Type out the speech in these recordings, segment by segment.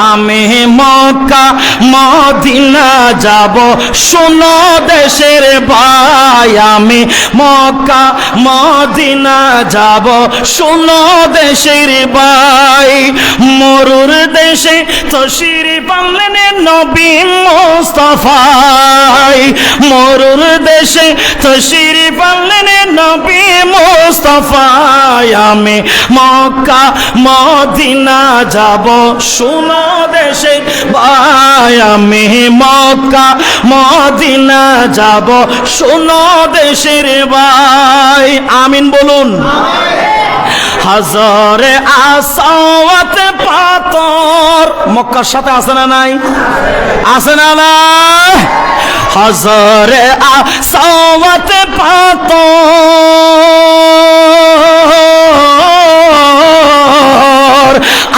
আমি Mecca Medina যাব শোনো দেশের ভাই আমি মক্কা মদিনা যাব শোনো দেশের ভাই মরুর দেশে তশরিফ আনলেন নবী মুস্তাফা মরুর দেশে তশরিফ আনলেন নবী মুস্তাফা আমি মক্কা মদিনা যাব শোনো দেশে ভাই আমি মক্কা মদিনা যাব শোনো দেশের ভাই আমিন বলুন হাজারে আসাওয়াত পাথর মক্কার সাথে আছে না নাই আছে না নাই হাজারে আসাওয়াত পাথর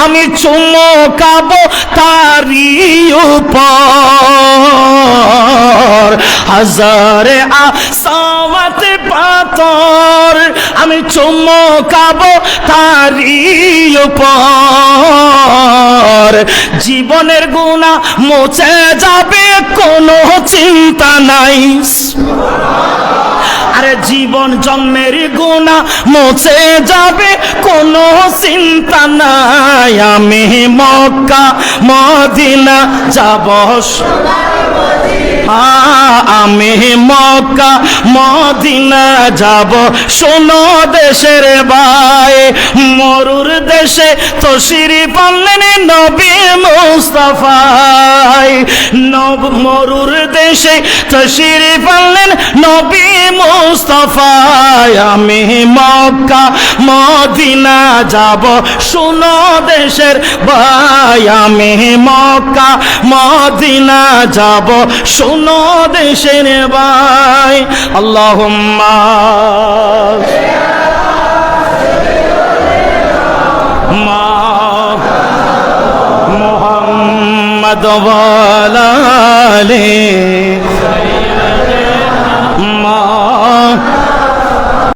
আমি চুমকাবো তারি উপর হাজারে আসাওয়াত পাথর আমি চুমকাবো তারি উপর জীবনের গুনাহ মুছে যাবে কোনো চিন্তা নাই আরে জীবন জন্মের গুনাহ মুছে যাবে কোনো চিন্তা নাই আমি মক্কা মদিনা যাব আমি মক্কা মদিনা যাব শোনো দেশের ভাই মরুর দেশে তশরিফ আনলেন নবী মুস্তাফা মরুর দেশে তশরিফ আনলেন নবী মুস্তাফা আমি মক্কা মদিনা যাব শোনো দেশের ভাই আমি মক্কা মদিনা যাব শোনো দেশের ভাই আল্লাহুম্মা মুহাম্মদ ওয়া আলা আলিহি